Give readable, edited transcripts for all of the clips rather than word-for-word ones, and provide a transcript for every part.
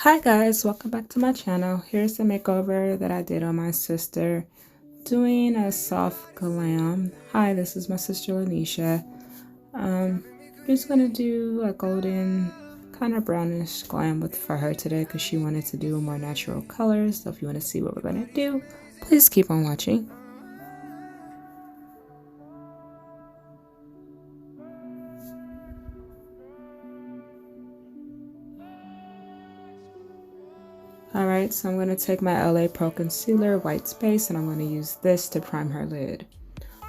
Hi guys, welcome back to my channel. Here's the makeover that I did on my sister, doing a soft glam. Hi, this is my sister Lanisha. Just gonna do a golden kind of brownish glam for her today because she wanted to do more natural colors. So if you want to see what we're gonna do, please keep on watching. Alright, so I'm going to take my LA Pro Concealer, White Space, and I'm going to use this to prime her lid.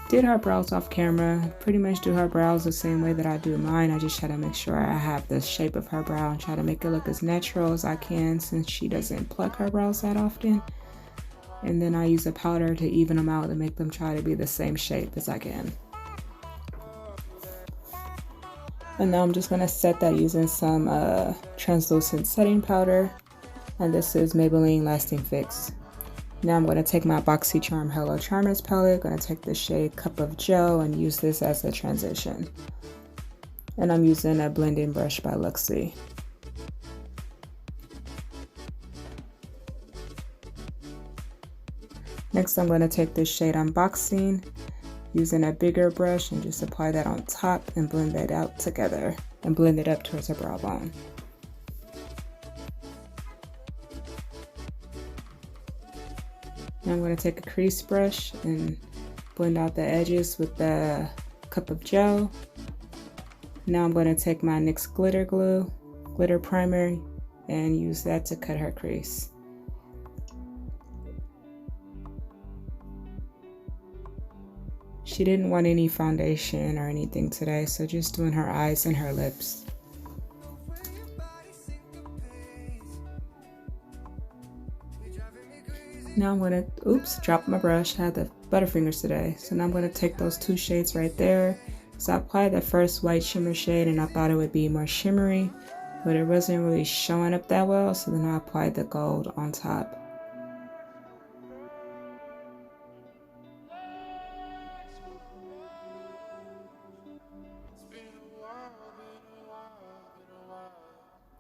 Did her brows off camera, pretty much do her brows the same way that I do mine. I just try to make sure I have the shape of her brow and try to make it look as natural as I can since she doesn't pluck her brows that often. And then I use a powder to even them out and make them try to be the same shape as I can. And now I'm just going to set that using some translucent setting powder. And this is Maybelline Lasting Fix. Now I'm going to take my BoxyCharm Hello Charmers palette, going to take the shade Cup of Joe and use this as a transition. And I'm using a blending brush by Luxie. Next I'm going to take this shade Unboxing, using a bigger brush and just apply that on top and blend that out together and blend it up towards her brow bone. Now I'm going to take a crease brush and blend out the edges with the Cup of Joe. Now I'm going to take my NYX glitter primer, and use that to cut her crease. She didn't want any foundation or anything today, so just doing her eyes and her lips. Now I'm going to, drop my brush. I had the Butterfingers today. So now I'm going to take those two shades right there. So I applied the first white shimmer shade and I thought it would be more shimmery, but it wasn't really showing up that well. So then I applied the gold on top.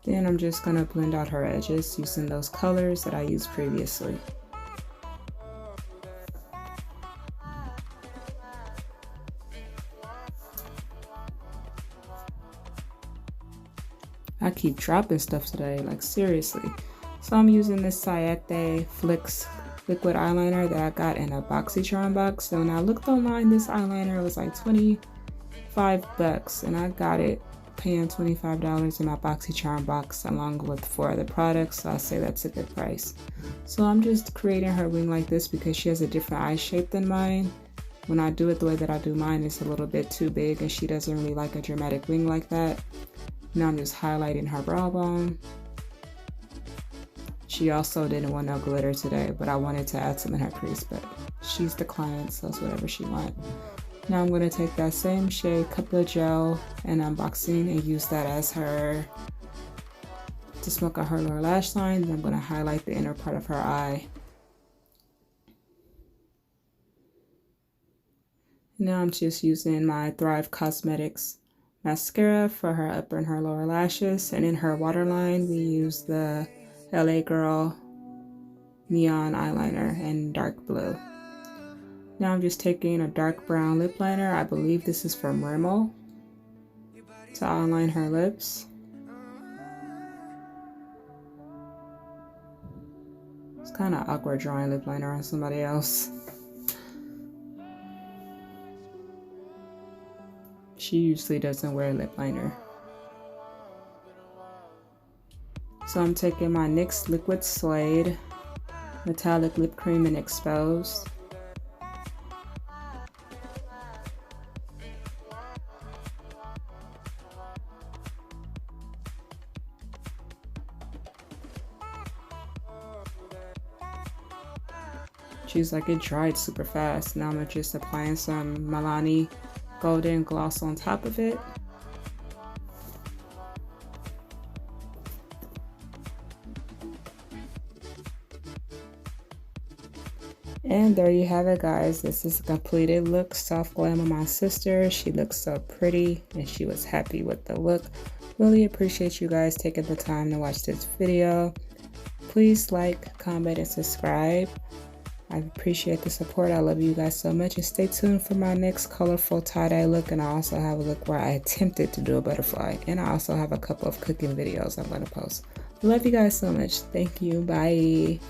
Then I'm just going to blend out her edges using those colors that I used previously. I keep dropping stuff today, like seriously. So I'm using this Sayate Flicks liquid eyeliner that I got in a BoxyCharm box. So when I looked online, this eyeliner was like 25 bucks and I got it paying $25 in my BoxyCharm box along with 4 other products. So I say that's a good price. So I'm just creating her wing like this because she has a different eye shape than mine. When I do it the way that I do mine, it's a little bit too big and she doesn't really like a dramatic wing like that. Now I'm just highlighting her brow bone. She also didn't want no glitter today, but I wanted to add some in her crease, but she's the client, so it's whatever she wants. Now I'm going to take that same shade, Cup of Joe, and Unboxing and use that as her, to smoke out her lower lash line. And I'm going to highlight the inner part of her eye. Now I'm just using my Thrive Cosmetics mascara for her upper and her lower lashes, and in her waterline we use the LA Girl neon eyeliner in dark blue. Now I'm just taking a dark brown lip liner, I believe this is from Rimmel, to outline her lips. It's kind of awkward drawing lip liner on somebody else. She usually doesn't wear lip liner. So I'm taking my NYX Liquid Suede Metallic Lip Cream and Exposed. She's like, it dried super fast. Now I'm just applying some Milani Golden Gloss on top of it. And there you have it, guys. This is a completed look, soft glam of my sister. She looks so pretty and she was happy with the look. Really appreciate you guys taking the time to watch this video. Please like, comment, and subscribe. I appreciate the support. I love you guys so much, and stay tuned for my next colorful tie-dye look. And I also have a look where I attempted to do a butterfly, and I also have a couple of cooking videos I'm going to post. Love you guys so much. Thank you. Bye.